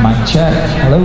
Mic check. Hello.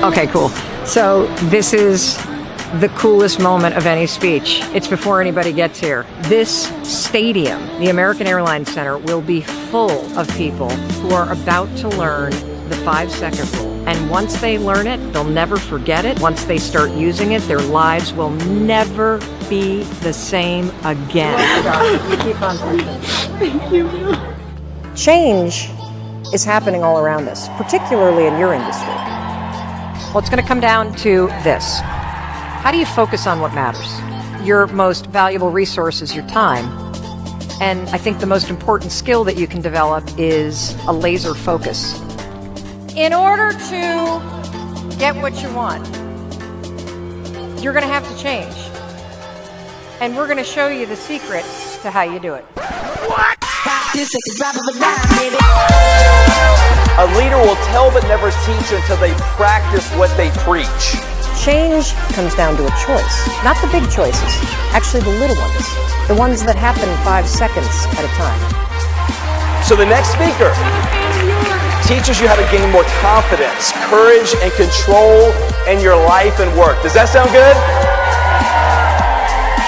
Okay, cool. So this is the coolest moment of any speech. It's before anybody gets here. This stadium, the American Airlines Center, will be full of people who are about to learn the 5-second rule. And once they learn it, they'll never forget it. Once they start using it, their lives will never be the same again. You keep on pushing. Thank you. Change is happening all around us, particularly in your industry. Well, it's going to come down to this. How do you focus on what matters? Your most valuable resource is your time. And I think the most important skill that you can develop is a laser focus. In order to get what you want, you're going to have to change. And we're going to show you the secret to how you do it. What? A leader will tell but never teach until they practice what they preach. Change comes down to a choice, not the big choices, actually the little ones, the ones that happen 5 seconds at a time. So the next speaker teaches you how to gain more confidence, courage, and control in your life and work. Does that sound good?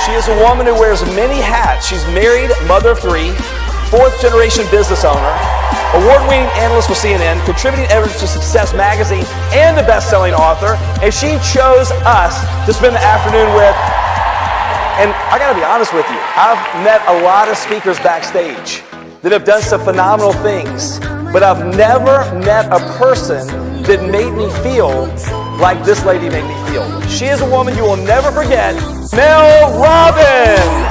She is a woman who wears many hats. She's married, mother of 3, 4th-generation business owner, award-winning analyst with CNN, contributing editor to Success Magazine, and a best-selling author. And she chose us to spend the afternoon with. And I gotta be honest with you, I've met a lot of speakers backstage that have done some phenomenal things, but I've never met a person that made me feel like this lady made me feel. She is a woman you will never forget, Mel Robbins.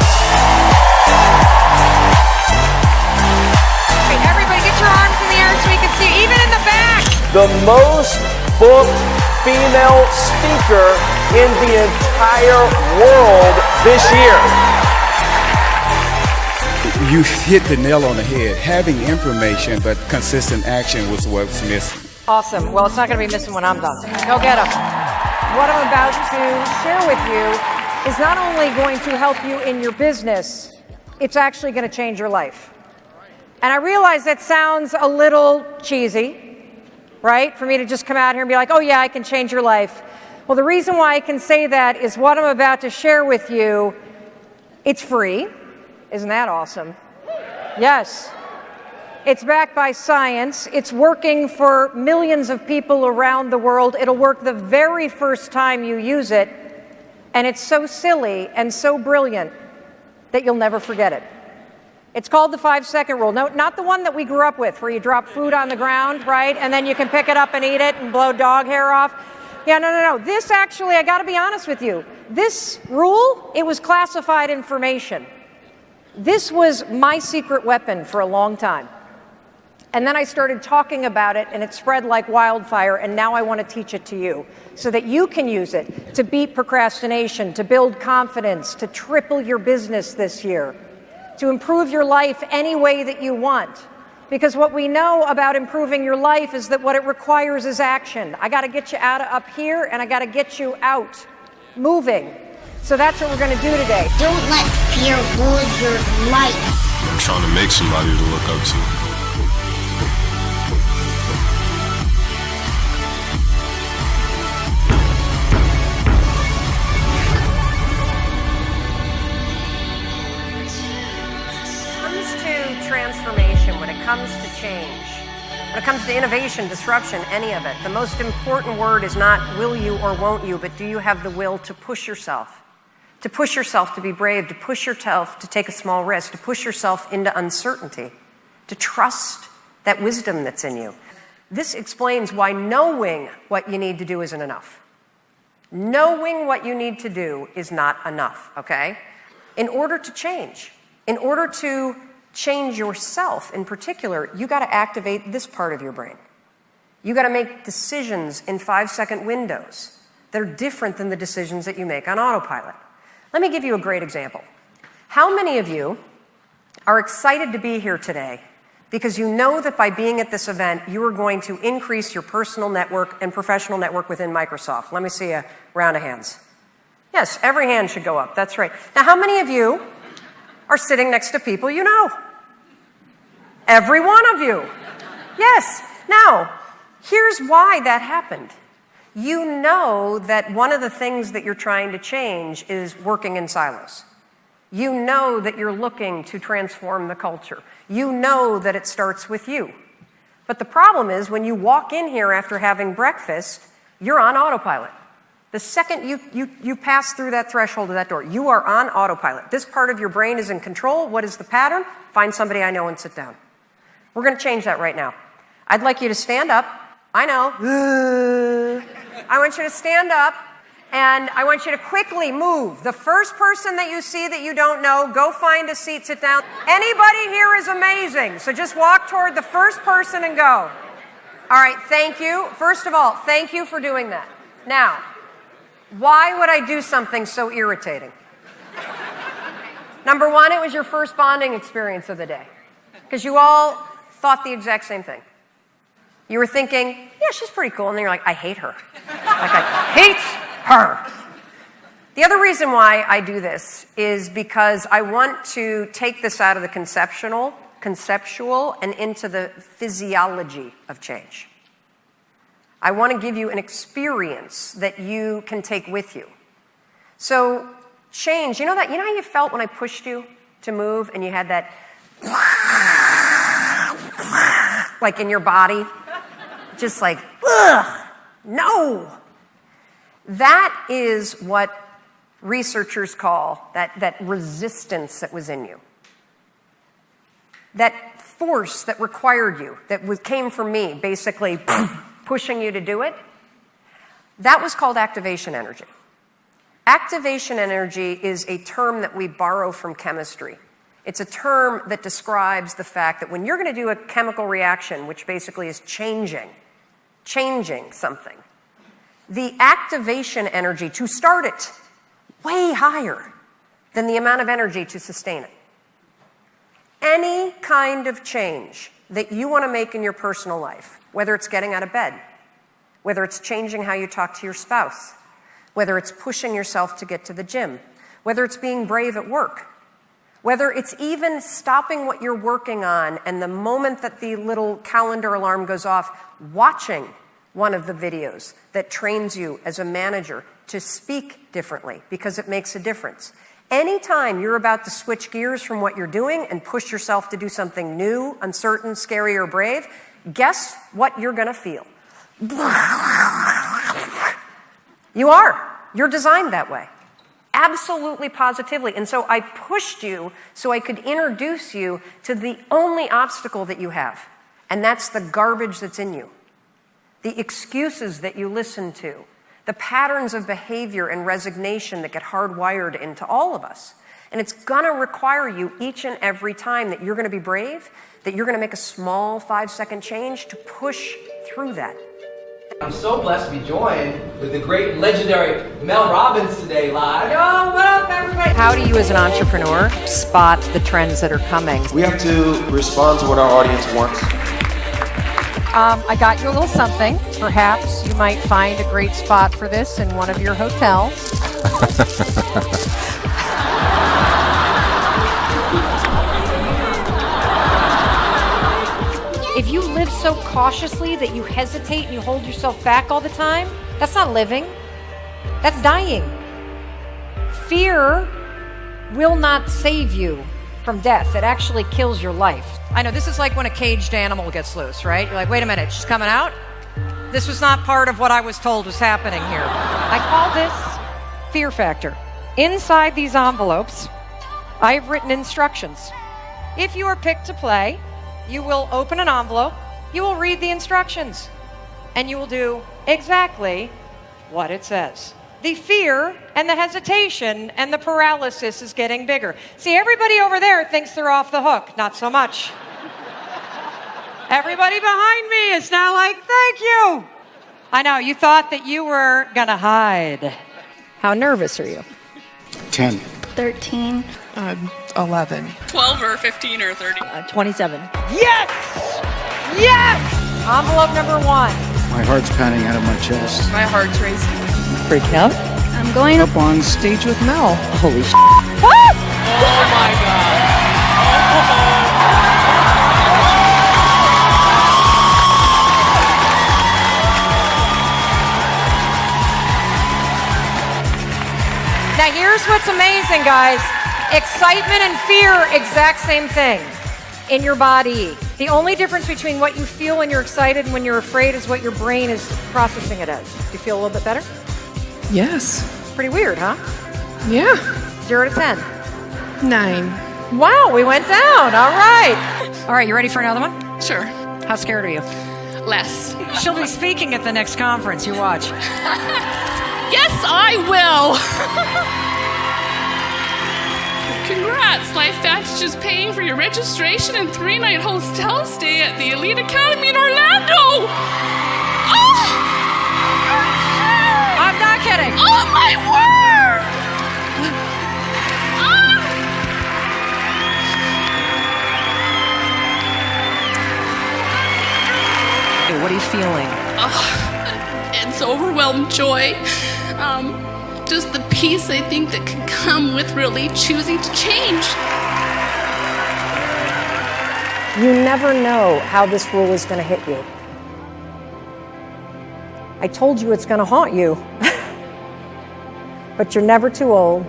The most booked female speaker in the entire world this year. You hit the nail on the head. Having information but consistent action was what's missing. Awesome. Well, it's not going to be missing when I'm done. Go get them. What I'm about to share with you is not only going to help you in your business, it's actually going to change your life. And I realize that sounds a little cheesy, right? For me to just come out here and be like, oh yeah, I can change your life. Well, the reason why I can say that is what I'm about to share with you, it's free. Isn't that awesome? Yes. It's backed by science. It's working for millions of people around the world. It'll work the very first time you use it. And it's so silly and so brilliant that you'll never forget it. It's called the 5-second rule. No, not the one that we grew up with, where you drop food on the ground, right? And then you can pick it up and eat it and blow dog hair off. Yeah, no. This actually, I got to be honest with you. This rule, it was classified information. This was my secret weapon for a long time. And then I started talking about it, and it spread like wildfire, and now I want to teach it to you so that you can use it to beat procrastination, to build confidence, to triple your business this year, to improve your life any way that you want. Because what we know about improving your life is that what it requires is action. I got to get you out of up here, and I got to get you out, moving. So that's what we're going to do today. Don't let fear rule your life. I'm trying to make somebody to look up to. Transformation, when it comes to change, when it comes to innovation, disruption, any of it, the most important word is not will you or won't you, but do you have the will to push yourself? To push yourself to be brave, to push yourself to take a small risk, to push yourself into uncertainty, to trust that wisdom that's in you. This explains why knowing what you need to do isn't enough. Knowing what you need to do is not enough, okay? In order to change, in order to change yourself in particular, you got to activate this part of your brain. You got to make decisions in 5-second windows that are different than the decisions that you make on autopilot. Let me give you a great example. How many of you are excited to be here today because you know that by being at this event, you are going to increase your personal network and professional network within Microsoft. Let me see a round of hands. Yes, every hand should go up. That's right. Now, how many of you are sitting next to people you know? Every one of you. Yes. Now, here's why that happened. You know that one of the things that you're trying to change is working in silos. You know that you're looking to transform the culture. You know that it starts with you. But the problem is when you walk in here after having breakfast, you're on autopilot. The second you pass through that threshold of that door, you are on autopilot. This part of your brain is in control. What is the pattern? Find somebody I know and sit down. We're going to change that right now. I'd like you to stand up. I know. I want you to stand up. And I want you to quickly move. The first person that you see that you don't know, go find a seat, sit down. Anybody here is amazing. So just walk toward the first person and go. All right, thank you. First of all, thank you for doing that. Now, why would I do something so irritating? Number one, it was your first bonding experience of the day. Because you all thought the exact same thing. You were thinking, yeah, she's pretty cool. And then you're like, I hate her. Like, I hate her. The other reason why I do this is because I want to take this out of the conceptual and into the physiology of change. I want to give you an experience that you can take with you. So change, you know how you felt when I pushed you to move and you had that like in your body? Just like, ugh, no. That is what researchers call that resistance that was in you. That force that required you, that came from me, basically pushing you to do it. That was called activation energy. Activation energy is a term that we borrow from chemistry. It's a term that describes the fact that when you're going to do a chemical reaction, which basically is changing something, the activation energy to start it way higher than the amount of energy to sustain it. Any kind of change that you want to make in your personal life, whether it's getting out of bed, whether it's changing how you talk to your spouse, whether it's pushing yourself to get to the gym, whether it's being brave at work, whether it's even stopping what you're working on and the moment that the little calendar alarm goes off, watching one of the videos that trains you as a manager to speak differently because it makes a difference. Anytime you're about to switch gears from what you're doing and push yourself to do something new, uncertain, scary, or brave, guess what you're going to feel? You are. You're designed that way. Absolutely, positively. And so I pushed you so I could introduce you to the only obstacle that you have, and that's the garbage that's in you. The excuses that you listen to, the patterns of behavior and resignation that get hardwired into all of us. And it's going to require you each and every time that you're going to be brave, that you're going to make a small 5-second change to push through that. I'm so blessed to be joined with the great, legendary Mel Robbins today live. Yo, what up, everybody? How do you, as an entrepreneur, spot the trends that are coming? We have to respond to what our audience wants. I got you a little something. Perhaps you might find a great spot for this in one of your hotels. If you live so cautiously that you hesitate and you hold yourself back all the time, that's not living. That's dying. Fear will not save you from death. It actually kills your life. I know, this is like when a caged animal gets loose, right? You're like, wait a minute, she's coming out? This was not part of what I was told was happening here. I call this fear factor. Inside these envelopes, I've written instructions. If you are picked to play, you will open an envelope, you will read the instructions, and you will do exactly what it says. The fear and the hesitation and the paralysis is getting bigger. See, everybody over there thinks they're off the hook. Not so much. Everybody behind me is now like, thank you. I know, you thought that you were gonna hide. How nervous are you? 10. 13. 11. 12 or 15 or 30. 27. Yes! Yes! Envelope number 1. My heart's pounding out of my chest. My heart's racing. Freak out. I'm going Up on stage with Mel. Holy sh**. Oh my God. Now here's what's amazing, guys. Excitement and fear, exact same thing in your body. The only difference between what you feel when you're excited and when you're afraid is what your brain is processing it as. Do you feel a little bit better? Yes. Pretty weird, huh? Yeah. 0 to 10. 9. Wow, we went down. All right. All right, you ready for another one? Sure. How scared are you? Less. She'll be speaking at the next conference. You watch. Yes, I will. Congrats! LifeVantage is paying for your registration and 3-night hotel stay at the Elite Academy in Orlando. Oh! I'm not kidding. Oh my word! Hey, what are you feeling? It's overwhelmed joy. Just the peace I think that can come with really choosing to change. You never know how this rule is going to hit you. I told you it's going to haunt you. But you're never too old,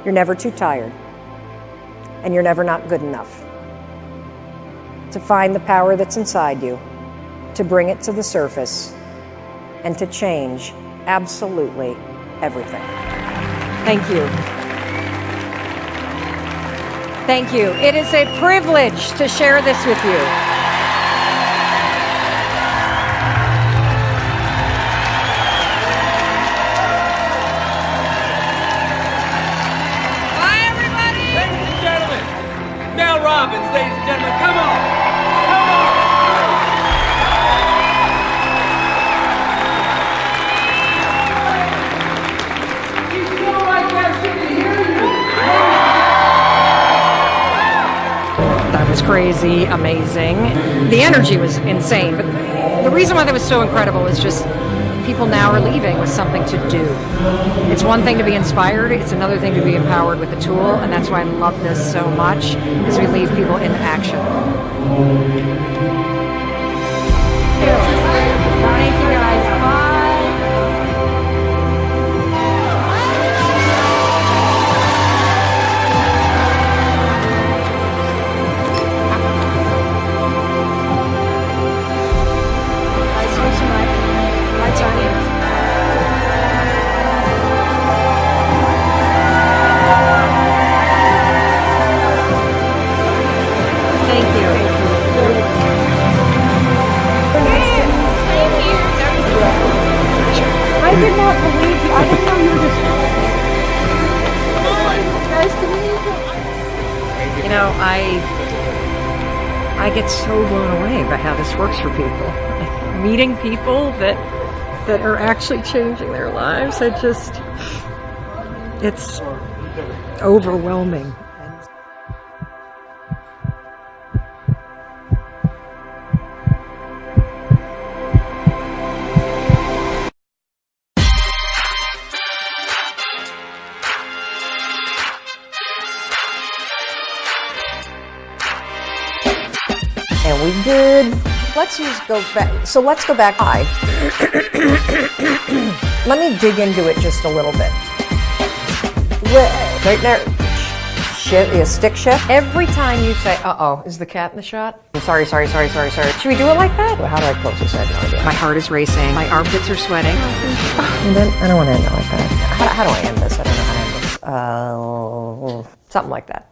you're never too tired, and you're never not good enough to find the power that's inside you, to bring it to the surface, and to change absolutely everything. Thank you. Thank you. It is a privilege to share this with you. Bye, everybody. Ladies and gentlemen, Mel Robbins, ladies and gentlemen, come on. Come on. That was crazy, amazing. The energy was insane, but the reason why that was so incredible is just people now are leaving with something to do. It's one thing to be inspired, it's another thing to be empowered with a tool, and that's why I love this so much, is we leave people in action. Thank you guys. Bye. I did not believe you. I didn't know you were this. Nice to meet you. You know, I get so blown away by how this works for people. Meeting people that are actually changing their lives. It's overwhelming. And we did. Let's go back. So let's go back high. Let me dig into it just a little bit. Right there. Stick shift. Every time you say, uh-oh, is the cat in the shot? I'm sorry. Should we do it like that? Well, how do I close this? I have no idea. My heart is racing. My armpits are sweating. And then, I don't want to end it like that. How do I end this? I don't know how to end this. Something like that.